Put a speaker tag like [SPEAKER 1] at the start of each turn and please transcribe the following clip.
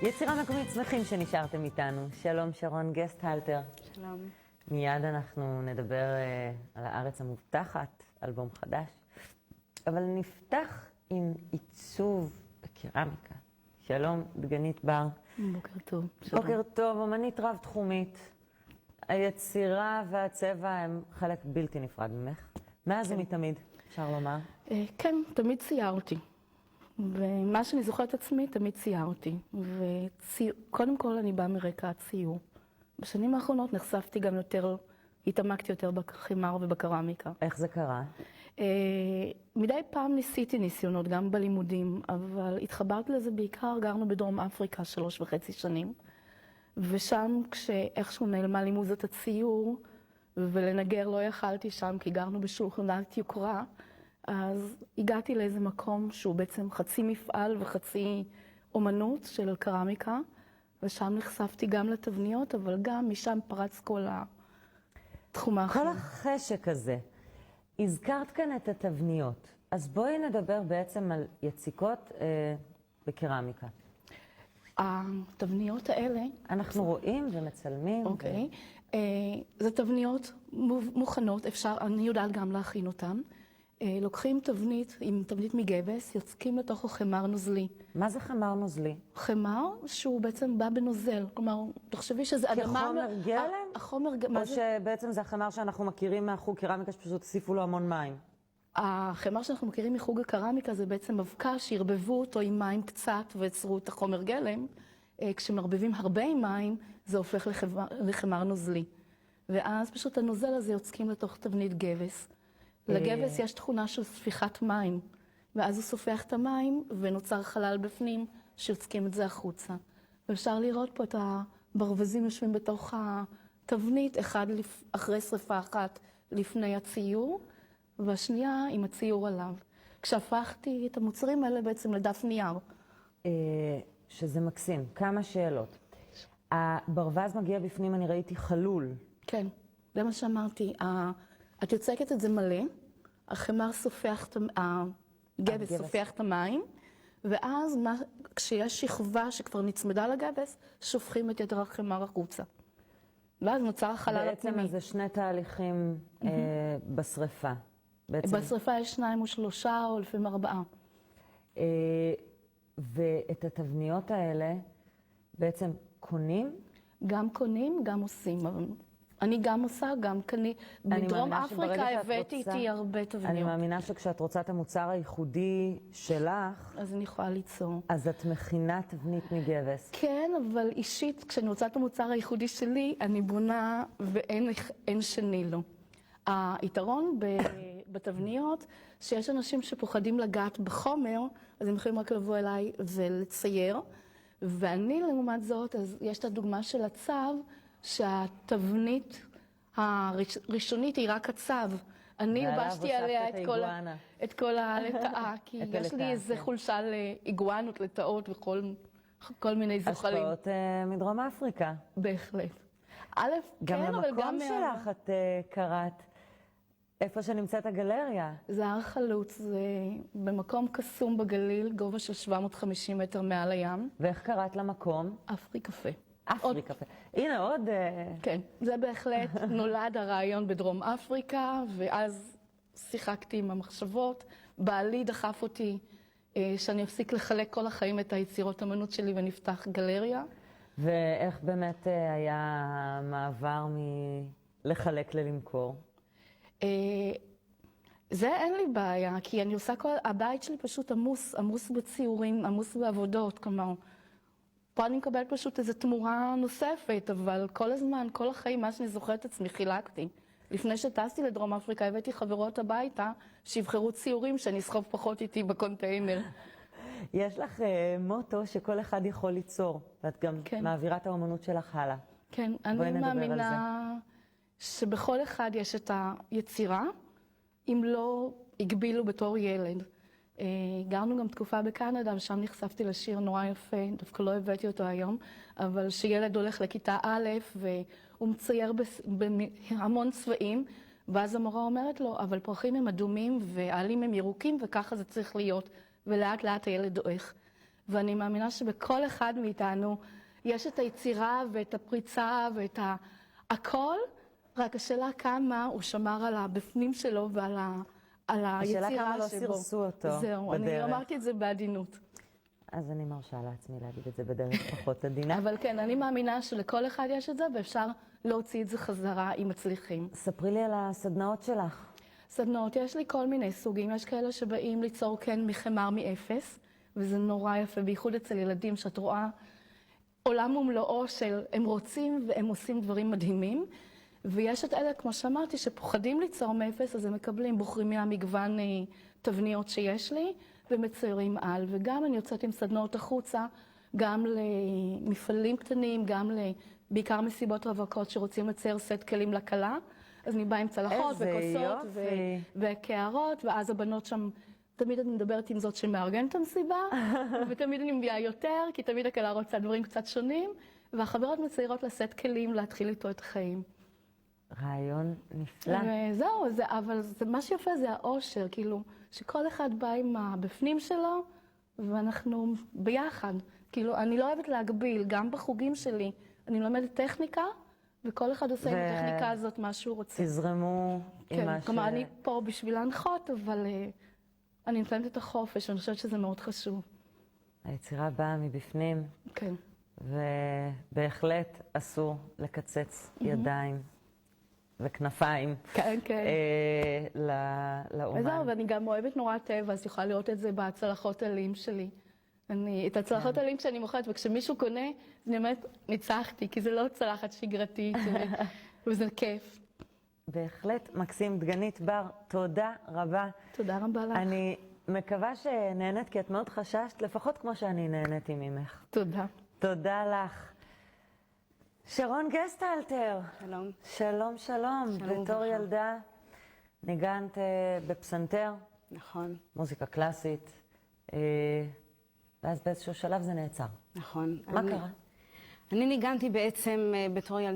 [SPEAKER 1] יצירה מקומית, שמחים שנשארתם איתנו. שלום שרון גסטהלטר.
[SPEAKER 2] שלום.
[SPEAKER 1] מיד אנחנו נדבר על הארץ המובטחת, אלבום חדש. אבל נפתח עם עיצוב בקרמיקה. שלום, דגנית בר.
[SPEAKER 2] בוקר טוב. שלום.
[SPEAKER 1] בוקר טוב, אמנית רב-תחומית. היצירה והצבע הם חלק בלתי נפרד ממך. מאז ומתמיד, אפשר לומר.
[SPEAKER 2] כן, תמיד ציירתי. ומה שאני זוכרת עצמי, תמיד ציירתי. וקודם כל אני באה מרקע הציור. בשנים האחרונות נחשפתי גם יותר, התעמקתי יותר בחימר ובקרמיקה.
[SPEAKER 1] איך זה קרה?
[SPEAKER 2] מדי פעם ניסיתי ניסיונות, גם בלימודים, אבל התחברתי לזה בעיקר, גרנו בדרום אפריקה 3.5 שנים. ושם כשאיכשהו נעלמה לי מוזת הציור, ולנגר לא יכלתי שם, כי גרנו בשולחנת יוקרה, אז הגעתי לאיזה מקום שהוא בעצם חצי מפעל וחצי אומנות של קרמיקה, ושם נחשפתי גם לתבניות, אבל גם משם פרץ כל התחום האחר.
[SPEAKER 1] כל החשק הזה, הזכרת כאן את התבניות, אז בואי נדבר בעצם על יציקות בקרמיקה.
[SPEAKER 2] התבניות האלה...
[SPEAKER 1] אנחנו רואים ומצלמים.
[SPEAKER 2] אוקיי. זה תבניות מוכנות, אפשר, אני יודעת גם להכין אותן. לוקחים תבנית, עם תבנית מגבס, יוצקים לתוכו חמר נוזלי.
[SPEAKER 1] מה זה חמר נוזלי?
[SPEAKER 2] חמר שהוא בעצם בא בנוזל. כלומר, תחשבי שזה אדמה...
[SPEAKER 1] כחומר גלם?
[SPEAKER 2] החומר...
[SPEAKER 1] או שבעצם זה החמר שאנחנו מכירים מהחוג קרמיקה שפשוט הוסיפו לו המון מים?
[SPEAKER 2] החמר שאנחנו מכירים מחוג הקרמיקה זה בעצם אבקה שהרבבו אותו עם מים קצת ויצרו את החומר גלם. כשמרבבים הרבה עם מים זה הופך לחמר נוזלי. ואז פשוט הנוזל הזה יוצקים לתוך תבנית גבס. לגבס יש תכונה של ספיחת מים, ואז הוא סופח את המים ונוצר חלל בפנים שיוצקים את זה החוצה. ואפשר לראות פה את הברווזים יושבים בתוך התבנית, אחד אחרי שריפה אחת לפני הציור, והשנייה עם הציור עליו. כשהפכתי את המוצרים האלה בעצם לדף נייר.
[SPEAKER 1] שזה מקסים. כמה שאלות. הברווז מגיע בפנים, אני ראיתי חלול.
[SPEAKER 2] כן, זה מה שאמרתי. את יוצקת את זה מלא, החמר סופח, הגבס סופח את המים, ואז כשיש שכבה שכבר נצמדה לגבס, שופכים את יתר החמר החוצה. ואז נוצר החלל הפנימי.
[SPEAKER 1] בעצם זה שני תהליכים בשריפה.
[SPEAKER 2] בשריפה יש 2 או 3 או לפעמים 4.
[SPEAKER 1] ואת התבניות האלה בעצם קונים?
[SPEAKER 2] גם קונים, גם עושים. אני גם עושה, גם קני. בדרום אפריקה הבאתי איתי הרבה תבניות.
[SPEAKER 1] אני מאמינה שכשאת רוצה את המוצר הייחודי שלך,
[SPEAKER 2] אז אני יכולה ליצור.
[SPEAKER 1] אז את מכינה תבנית מגבס.
[SPEAKER 2] כן, אבל אישית, כשאני רוצה את המוצר הייחודי שלי, אני בונה ואין שני לו. היתרון בתבניות, שיש אנשים שפוחדים לגעת בחומר, אז הם יכולים רק לבוא אליי ולצייר. ואני, לעומת זאת, אז יש את הדוגמה של הצו, שהתבנית הראשונית היא רק הצו. אני הבשתי עליה את כל הלטאה, כי יש לי איזו חולשה לאיגואנות, לטאות וכל מיני זוחלים.
[SPEAKER 1] השפעות מדרום אפריקה.
[SPEAKER 2] בהחלט. א', כן, אבל גם...
[SPEAKER 1] גם למקום שלך את קראת, איפה שנמצאת הגלריה. זה
[SPEAKER 2] הר חלוץ, זה במקום קסום בגליל, גובה של 750 מטר מעל הים.
[SPEAKER 1] ואיך קראת למקום?
[SPEAKER 2] אפריקפה.
[SPEAKER 1] אפריקפה. הנה עוד...
[SPEAKER 2] כן, זה בהחלט נולד הרעיון בדרום אפריקה, ואז שיחקתי עם המחשבות. בעלי דחף אותי שאני אפסיק לחלק כל החיים את היצירות אמנות שלי ונפתח גלריה.
[SPEAKER 1] ואיך באמת היה המעבר מלחלק ללמכור?
[SPEAKER 2] זה אין לי בעיה, כי אני עושה הבית שלי פשוט עמוס בציורים, עמוס בעבודות, כלומר, פה אני מקבלת פשוט איזו תמורה נוספת, אבל כל הזמן, כל החיים, מה שאני זוכרת עצמי, חילקתי. לפני שטסתי לדרום אפריקה, הבאתי חברות הביתה, שיבחרו ציורים שאני אסחוב פחות איתי בקונטיינר.
[SPEAKER 1] יש לך מוטו שכל אחד יכול ליצור, ואת גם מעבירה את האמנות שלך הלאה.
[SPEAKER 2] כן, אני מאמינה שבכל אחד יש את היצירה, אם לא הגבילו בתור ילד. גרנו גם תקופה בקנדה, ושם נחשפתי לשיר נורא יפה, דווקא לא הבאתי אותו היום, אבל שילד הולך לכיתה א' והוא מצייר בהמון צבעים, ואז המורה אומרת לו, אבל פרחים הם אדומים והעלים הם ירוקים, וככה זה צריך להיות, ולאט לאט הילד דועך. ואני מאמינה שבכל אחד מאיתנו יש את היצירה ואת הפריצה ואת הכל, רק השאלה כמה הוא שמר על הבפנים שלו ועל היצירה שבו.
[SPEAKER 1] השאלה כמה לא סירסו אותו
[SPEAKER 2] זהו,
[SPEAKER 1] בדרך.
[SPEAKER 2] אני אמרתי את זה בעדינות.
[SPEAKER 1] אז אני מרשה לעצמי להגיד את זה בדרך פחות עדינה.
[SPEAKER 2] אבל כן, אני מאמינה שלכל אחד יש את זה, ואפשר להוציא את זה חזרה אם מצליחים.
[SPEAKER 1] ספרי לי על הסדנאות שלך.
[SPEAKER 2] סדנאות, יש לי כל מיני סוגים. יש כאלה שבאים ליצור כן מחמר מאפס, וזה נורא יפה, בייחוד אצל ילדים, שאת רואה עולם ומלואו של הם רוצים והם עושים דברים מדהימים. ויש את אלה, כמו שאמרתי, שפוחדים ליצור מאפס, אז הם מקבלים, בוחרים מהמגוון תבניות שיש לי, ומציירים על. וגם אני יוצאת עם סדנאות החוצה, גם למפעלים קטנים, גם בעיקר מסיבות רווקות שרוצים לצייר סט כלים לקלה. אז אני באה עם צלחות וכוסות וקערות, ואז הבנות שם, תמיד אני מדברת עם זאת שמארגנת את המסיבה, ותמיד אני מביאה יותר, כי תמיד הכלה רוצה דברים קצת שונים, והחברות מציירות לסט כלים להתחיל איתו את החיים.
[SPEAKER 1] רעיון נפלא.
[SPEAKER 2] וזהו, אבל מה שיפה זה האושר, כאילו, שכל אחד בא עם הבפנים שלו, ואנחנו ביחד. כאילו, אני לא אוהבת להגביל, גם בחוגים שלי, אני לומדת טכניקה, וכל אחד עושה עם הטכניקה הזאת מה שהוא רוצה.
[SPEAKER 1] תזרמו עם מה ש...
[SPEAKER 2] כלומר, אני פה בשביל להנחות, אבל אני נותנת את החופש, אני חושבת שזה מאוד חשוב.
[SPEAKER 1] היצירה באה מבפנים.
[SPEAKER 2] כן.
[SPEAKER 1] ובהחלט אסור לקצץ ידיים וכנפיים
[SPEAKER 2] כן, כן.
[SPEAKER 1] לאומן.
[SPEAKER 2] וזהו, ואני גם אוהבת נורא טבע, אז יכולה לראות את זה בהצלחות עלים שלי. את הצלחות עלים כשאני מוכרת, וכשמישהו קונה, אני אומרת, ניצחתי, כי זה לא צלחת שגרתית, וזה כיף.
[SPEAKER 1] בהחלט מקסים. דגנית בר, תודה רבה.
[SPEAKER 2] תודה רבה לך.
[SPEAKER 1] אני מקווה שנהנית, כי את מאוד חששת, לפחות כמו שאני נהניתי ממך.
[SPEAKER 2] תודה.
[SPEAKER 1] תודה לך. שרון גסטלטר.
[SPEAKER 3] שלום.
[SPEAKER 1] שלום, שלום.
[SPEAKER 3] שלום
[SPEAKER 1] בתור
[SPEAKER 3] וברכה.
[SPEAKER 1] ילדה ניגנת בפסנתר,
[SPEAKER 3] נכון,
[SPEAKER 1] מוזיקה קלאסית, ואז באיזשהו שלב זה נעצר.
[SPEAKER 3] נכון.
[SPEAKER 1] מה קרה?
[SPEAKER 3] אני ניגנתי בעצם בתור ילדה.